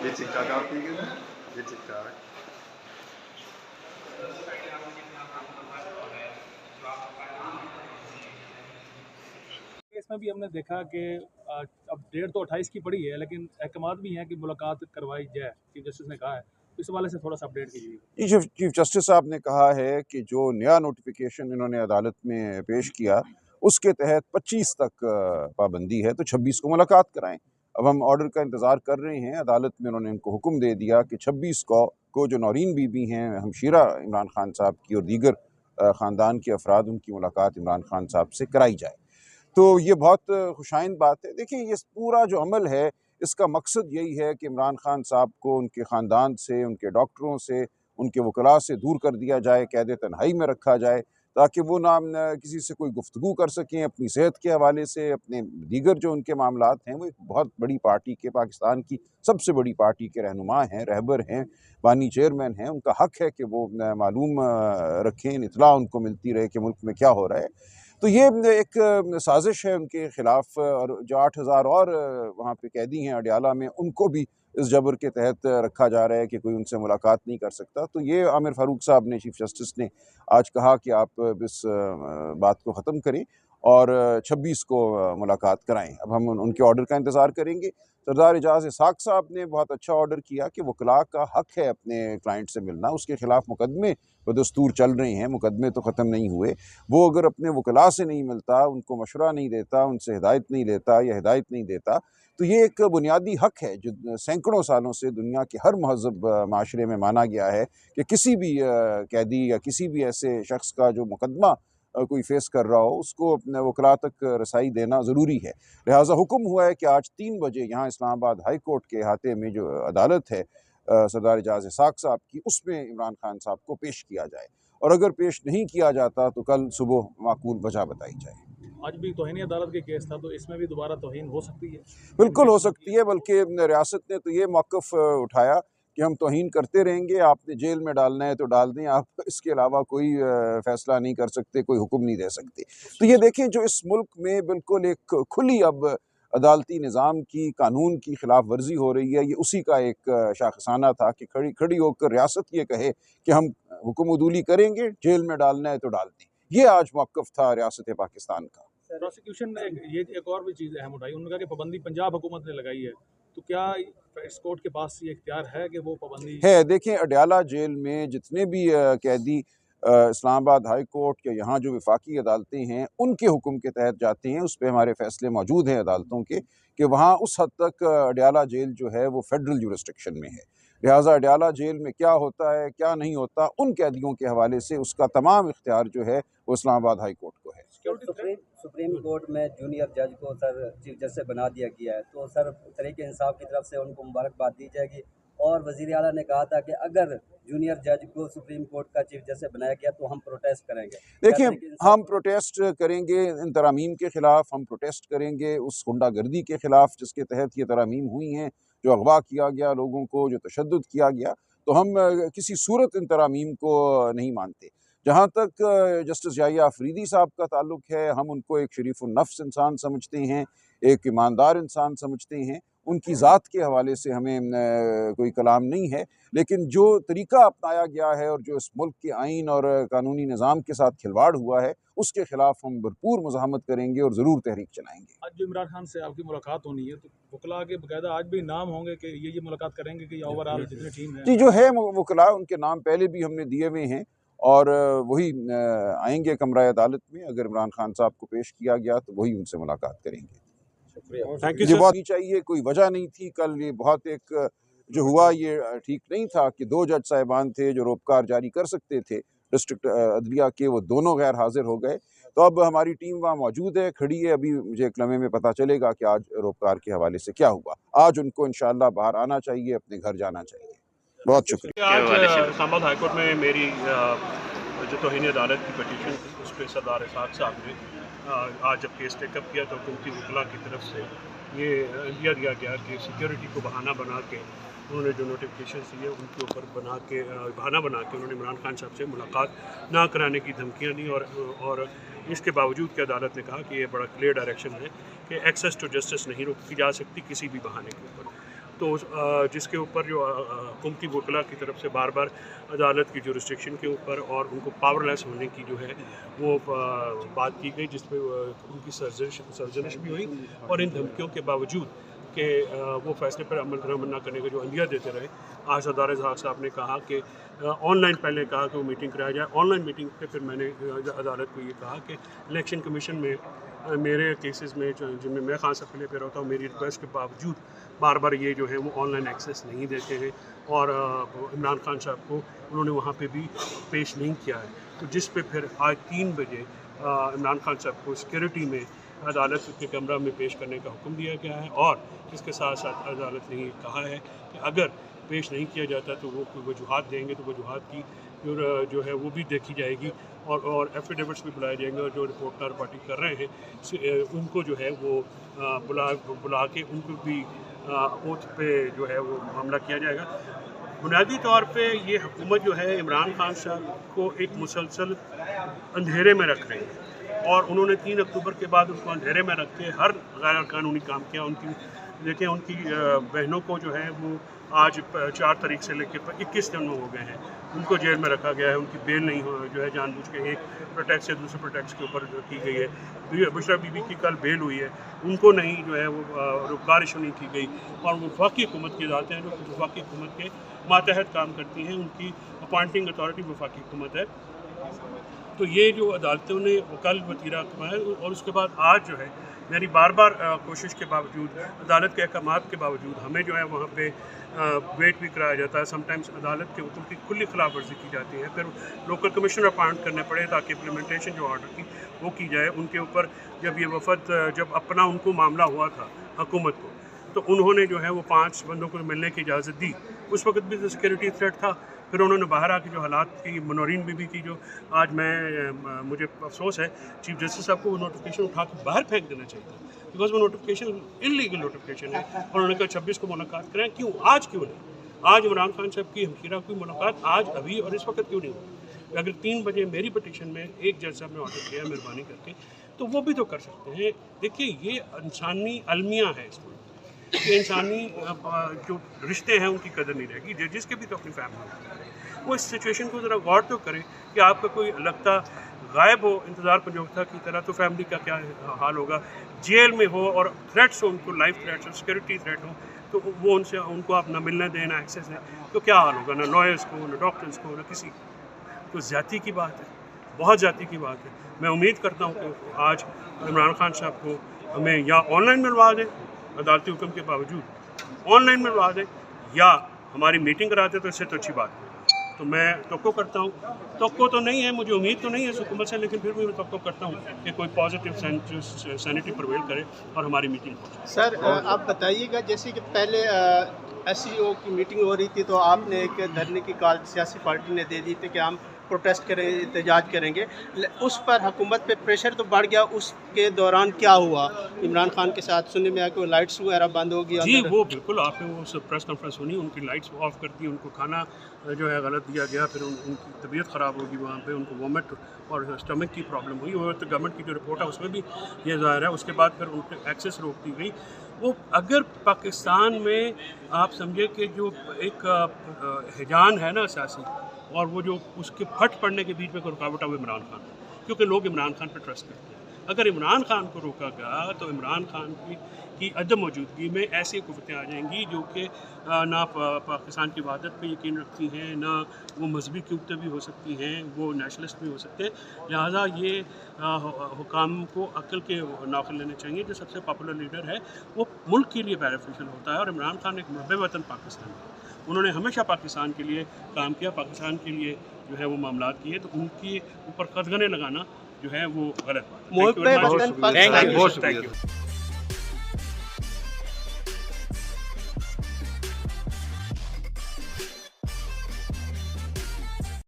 जी ठीक ठाक, आप ठीक है? जी ठीक ठाक। इसमें भी हमने देखा कि अब डेट तो 28 की पड़ी है, लेकिन अहकामात भी हैं कि मुलाकात करवाई जाए, चीफ जस्टिस ने कहा है। इस हवाले से थोड़ा सा अपडेट कीजिए। चीफ जस्टिस साहब ने कहा है कि जो नया नोटिफिकेशन इन्होंने अदालत में पेश किया उसके तहत 25 तक पाबंदी है, तो 26 को मुलाकात कराएं। अब हम ऑर्डर का इंतज़ार कर रहे हैं। अदालत में उन्होंने इनको हुक्म दे दिया कि 26 को जो नौरीन बीबी हैं हमशीरा इमरान खान साहब की और दीगर ख़ानदान के अफराद, उनकी मुलाकात इमरान खान साहब से कराई जाए। तो ये बहुत खुशाइन बात है। देखिए, ये पूरा जो अमल है इसका मकसद यही है कि इमरान खान साहब को उनके ख़ानदान से, उनके डॉक्टरों से, उनके वकला से दूर कर दिया जाए, कैद तन्हाई में रखा जाए, ताकि वो ना किसी से कोई गुफ्तगू कर सकें अपनी सेहत के हवाले से, अपने दीगर जो उनके मामलात हैं। वो एक बहुत बड़ी पार्टी के, पाकिस्तान की सबसे बड़ी पार्टी के रहनुमा हैं, रहबर हैं, बानी चेयरमैन हैं। उनका हक़ है कि वो मालूम रखें, इत्तला उनको मिलती रहे कि मुल्क में क्या हो रहा है। तो ये एक साजिश है उनके ख़िलाफ़, और जो 8,000 और वहाँ पे कैदी हैं अडयाला में, उनको भी इस जबर के तहत रखा जा रहा है कि कोई उनसे मुलाकात नहीं कर सकता। तो ये आमिर फ़ारूक साहब ने, चीफ जस्टिस ने आज कहा कि आप इस बात को ख़त्म करें और 26 को मुलाकात कराएं। अब हम उनके ऑर्डर का इंतज़ार करेंगे। सरदार एजाज इसाक साहब ने बहुत अच्छा ऑर्डर किया कि वकला का हक़ है अपने क्लाइंट से मिलना। उसके ख़िलाफ़ मुकदमे बदस्तूर चल रहे हैं, मुकदमे तो ख़त्म नहीं हुए। वो अगर अपने वकला से नहीं मिलता, उनको मशवरा नहीं देता, उनसे हिदायत नहीं लेता या हिदायत नहीं देता, तो ये एक बुनियादी हक़ है जो सैकड़ों सालों से दुनिया के हर महज़ब माशरे में माना गया है कि किसी भी कैदी या किसी भी ऐसे शख्स का जो मुकदमा कोई फेस कर रहा हो, उसको अपने वकला तक रसाई देना ज़रूरी है। लिहाजा हुक्म हुआ है कि आज 3 बजे यहाँ इस्लामाबाद हाई कोर्ट के अहाते में जो अदालत है सरदार एजाज इसाक साहब की, उसमें इमरान खान साहब को पेश किया जाए, और अगर पेश नहीं किया जाता तो कल सुबह माकूल वजह बताई जाए। आज भी तौहीन अदालत के केस था, तो इसमें भी दोबारा तौहीन हो सकती है? बिल्कुल हो सकती है, बल्कि रियासत ने तो ये मौक़िफ़ उठाया कि हम तौहीन करते रहेंगे। आपने जेल में डालना है तो डाल दें, आप इसके अलावा कोई फ़ैसला नहीं कर सकते, कोई हुक्म नहीं दे सकते। तो ये देखें, जो इस मुल्क में बिल्कुल एक खुली अब अदालती निज़ाम की, कानून की खिलाफ वर्जी हो रही है, ये उसी का एक शाखसाना था कि खड़ी होकर रियासत ये कहे कि हम हुक्म उदूली करेंगे, जेल में डालना है तो डाल दें। ये आज मौक़िफ़ था रियासत पाकिस्तान का। प्रोसिक्यूशन ने एक और भी चीज़ अहम उठाई। उन्होंने कहा कि पाबंदी पंजाब हुकूमत ने लगाई है, तो क्या इस कोर्ट के पास ये इख्तियार है कि वो पाबंदी है? देखें, अडयाला जेल में जितने भी कैदी इस्लामाबाद हाई कोर्ट या यहाँ जो वफाकी अदालतें हैं उनके हुक्म के तहत जाते हैं, उस पर हमारे फैसले मौजूद हैं अदालतों के कि वहाँ उस हद तक अडयाला जेल जो है वो फेडरल जुरिस्डिक्शन में है। लिहाजा अडयाला जेल में क्या होता है, क्या नहीं होता, उन कैदियों के हवाले से उसका तमाम इख्तियार जो है वो इस्लामाबाद हाई कोर्ट को है। सुप्रीम कोर्ट में जूनियर जज को सर चीफ जस्टिस बना दिया गया है, तो सर तहरीक इंसाफ की तरफ से उनको मुबारकबाद दी जाएगी। और वज़ीर आला ने कहा था कि अगर जूनियर जज को सुप्रीम कोर्ट का चीफ जस्टिस बनाया गया तो हम प्रोटेस्ट करेंगे। देखिए, हम प्रोटेस्ट करेंगे इन तरामीम के ख़िलाफ़, हम प्रोटेस्ट करेंगे उस गुंडागर्दी के ख़िलाफ़ जिसके तहत ये तरामीम हुई हैं, जो अगवा किया गया लोगों को, जो तशद्दुद किया गया। तो हम किसी सूरत इन तरामीम को नहीं मानते। जहाँ तक जस्टिस याहिया अफरीदी साहब का ताल्लुक है, हम उनको एक शरीफ़ुन नफ्स इंसान समझते हैं, एक ईमानदार इंसान समझते हैं। उनकी ज़ात के हवाले से हमें कोई कलाम नहीं है, लेकिन जो तरीक़ा अपनाया गया है और जो इस मुल्क के आइन और कानूनी निज़ाम के साथ खिलवाड़ हुआ है, उसके ख़िलाफ़ हम भरपूर मुज़ाहमत करेंगे और ज़रूर तहरीक चलाएँगे। आज जो इमरान खान से आपकी मुलाकात होनी है, तो वकला के बाकायदा आज भी नाम होंगे कि ये मुलाकात करेंगे कि ओवरऑल जितनी टीम है? जी, जो है वकला, उनके नाम पहले भी हमने दिए हुए हैं और वही आएंगे कमरा अदालत में। अगर इमरान खान साहब को पेश किया गया तो वही उनसे मुलाकात करेंगे। थैंक यू ये सर। बहुत नहीं चाहिए, कोई वजह नहीं थी। कल ये बहुत एक जो हुआ ये ठीक नहीं था कि 2 जज साहिबान थे जो रोपकार जारी कर सकते थे डिस्ट्रिक्ट अदलिया के, वो दोनों गैर हाजिर हो गए। तो अब हमारी टीम वहाँ मौजूद है, खड़ी है। अभी मुझे एक लम्हे में पता चलेगा कि आज रोपकार के हवाले से क्या हुआ। आज उनको इंशाअल्लाह बाहर आना चाहिए, अपने घर जाना चाहिए। बहुत शुक्रिया। आज इस्लामाबाद हाई कोर्ट में मेरी जो तौहीन अदालत की पटिशन थी उस पर सरदार इसाक साहब ने आज जब केस टेकअप किया तो हुकूमती वकला की तरफ से ये दिया गया कि सिक्योरिटी को बहाना बना के उन्होंने जो नोटिफिकेशन दिए उनके ऊपर बहाना बना के उन्होंने इमरान खान साहब से मुलाकात ना कराने की धमकियाँ दी। और इसके बावजूद कि अदालत ने कहा कि ये बड़ा क्लियर डायरेक्शन है कि एक्सेस टू जस्टिस नहीं रोकी जा सकती किसी भी बहाने के ऊपर। तो जिसके ऊपर जो हुकूमती वकला की तरफ से बार बार अदालत की जुरिस्डिक्शन के ऊपर और उनको पावरलेस होने की जो है वो बात की गई, जिस पर उनकी सर्जनिश भी हुई और इन धमकियों के बावजूद कि वो फैसले पर अमल न करने का जो अंदिया देते रहे। आज सरदार इसहाक साहब ने कहा कि ऑनलाइन पहले कहा कि वो मीटिंग कराया जाए, ऑनलाइन मीटिंग पे फिर मैंने अदालत को ये कहा कि इलेक्शन कमीशन में मेरे केसेस में जिनमें मैं खान साहब के लिए होता हूँ, मेरी रिक्वेस्ट के बावजूद बार बार ये जो है वो ऑनलाइन एक्सेस नहीं देते हैं और इमरान खान साहब को उन्होंने वहाँ पे भी पेश नहीं किया है। तो जिस पे फिर आज 3 बजे इमरान खान साहब को सिक्योरिटी में अदालत के कमरा में पेश करने का हुक्म दिया गया है और इसके साथ साथ अदालत ने ये कहा है कि अगर पेश नहीं किया जाता तो वो कोई वजूहात देंगे तो वजूहात की जो है वो भी देखी जाएगी और एफिडेविट्स भी बुलाए जाएंगे और जो रिपोर्टर पार्टी कर रहे हैं उनको जो है वो बुला के उनको भी ओथ पे जो है वो मामला किया जाएगा। बुनियादी तौर पे ये हुकूमत जो है इमरान खान साहब को एक मुसलसल अंधेरे में रख रही है और उन्होंने 3 अक्टूबर के बाद उनको अंधेरे में रख के हर गैर कानूनी काम किया। उनकी देखिए उनकी बहनों को जो है वो आज 4 तारीख से लेकर 21 दिन हो गए हैं, उनको जेल में रखा गया है। उनकी बेल नहीं हो जो है जानबूझ के एक प्रोटेक्ट से दूसरे प्रोटेक्ट के ऊपर की गई है। बुशरा बीबी की कल बेल हुई है, उनको नहीं जो है वो रुकगार इशू नहीं की गई और वफाकी हुकूमत की अदालतें हैं जो वफाकी हुकूमत के मातहत काम करती हैं, उनकी अपॉइंटिंग अथॉरिटी वफाकी हुकूमत है। तो ये जो अदालतों ने कल वतीरा है और उसके बाद आज जो है मेरी बार बार कोशिश के बावजूद अदालत के अहकामात के बावजूद हमें जो है वहाँ पे वेट भी कराया जाता है। समटाइम्स अदालत के हुक्म की खुली खिलाफ वर्जी की जाती है, फिर लोकल कमिश्नर अपॉइंट करने पड़े ताकि इम्प्लीमेंटेशन जो ऑर्डर की वो की जाए। उनके ऊपर जब ये वफद जब अपना उनको मामला हुआ था हुकूमत को तो उन्होंने जो है वो 5 बंदों को मिलने की इजाज़त दी। उस वक्त भी तो सिक्योरिटी थ्रेट था। फिर उन्होंने बाहर आके जो हालात की मनोरीन बीबी की जो आज मुझे अफसोस है चीफ जस्टिस साहब को वो नोटिफिकेशन उठा के बाहर फेंक देना चाहिए था, बिकॉज वो नोटिफिकेशन इलीगल नोटिफिकेशन है और उन्होंने कहा 26 को मुलाकात करें। क्यों आज क्यों नहीं? आज इमरान खान साहब की हमशीरा की मुलाकात आज अभी और इस वक्त क्यों नहीं हुई? अगर 3 बजे मेरी पटिशन में एक जज साहब ने ऑर्डर किया मेहरबानी करके तो वो भी तो कर सकते हैं। देखिए ये इंसानी अलमिया है, इसमें कि इंसानी जो रिश्ते हैं उनकी कदर नहीं रहेगी। जजिस के भी तो अपनी फैमिली है, वो इस सिचुएशन को ज़रा गौर तो करें कि आपका कोई लगता गायब हो इंतज़ार पंजोक्ता की तरह तो फैमिली का क्या हाल होगा। जेल में हो और थ्रेट्स हो, उनको लाइफ थ्रेट्स हो, सिक्योरिटी थ्रेट हो, तो वो उनको अपना मिलना देना एक्सेस है तो क्या हाल होगा, ना लॉयर्स को, ना डॉक्टर्स को, ना किसी को। तो ज़्यादती की बात है, बहुत ज़्यादती की बात है। मैं उम्मीद करता हूँ कि आज इमरान खान साहब को हमें या ऑनलाइन मिलवा दें अदालती हुक्म के बावजूद, ऑनलाइन मिलवा दें या हमारी मीटिंग कराते तो इससे तो अच्छी बात है। तो मैं तवक्को करता हूँ, तवक्को तो नहीं है, मुझे उम्मीद तो नहीं है इस हुकूमत से, लेकिन फिर भी मैं तवक्को करता हूँ कि कोई पॉजिटिव सैनिटी प्रिवेल करे और हमारी मीटिंग हो। सर आप बताइएगा, जैसे कि पहले SCO की मीटिंग हो रही थी तो आपने एक धरने की कॉल सियासी पार्टी ने दे दी थी कि हम प्रोटेस्ट करेंगे, एहतजाज करेंगे। उस पर हुकूमत पे प्रेशर तो बढ़ गया, उसके दौरान क्या हुआ? इमरान खान के साथ सुनने में आया कि लाइट्स वगैरह बंद होगी। जी वो बिल्कुल, आपने वो प्रेस कॉन्फ्रेंस सुनी, उनकी लाइट्स ऑफ कर दी, उनको खाना जो है गलत दिया गया, फिर उनकी तबीयत ख़राब होगी, वहाँ पे उनको वॉमिट और स्टमक की प्रॉब्लम हुई। वो तो गवर्नमेंट की जो रिपोर्ट है उसमें भी ये ज़ाहिर है। उसके बाद फिर उनके एक्सेस रोक दी गई। वो अगर पाकिस्तान में आप समझे कि जो एक हिजान है ना सियासी और वो जो उसके फट पड़ने के बीच में कोई रुकावट है वो इमरान खान, क्योंकि लोग इमरान खान पर ट्रस्ट करते हैं। अगर इमरान खान को रोका गया तो इमरान खान की अदम मौजूदगी में ऐसी कुव्वतें आ जाएंगी जो कि ना पाकिस्तान की वहादत पे यकीन रखती हैं, ना वो मजहबी कुव्वतें भी हो सकती हैं, वो नेशनलिस्ट भी हो सकते हैं। लिहाजा ये हुकाम को अक्ल के नाखिल लेने चाहिए। जो सबसे पॉपुलर लीडर है वो मुल्क के लिए बेनिफिशियल होता है और इमरान खान एक मुहब्ब वतन पाकिस्तान है। उन्होंने हमेशा पाकिस्तान के लिए काम किया, पाकिस्तान के लिए जो है वो मामलात किए, तो उनके ऊपर कदगने लगाना जो है वो गलत बात है। Thank you.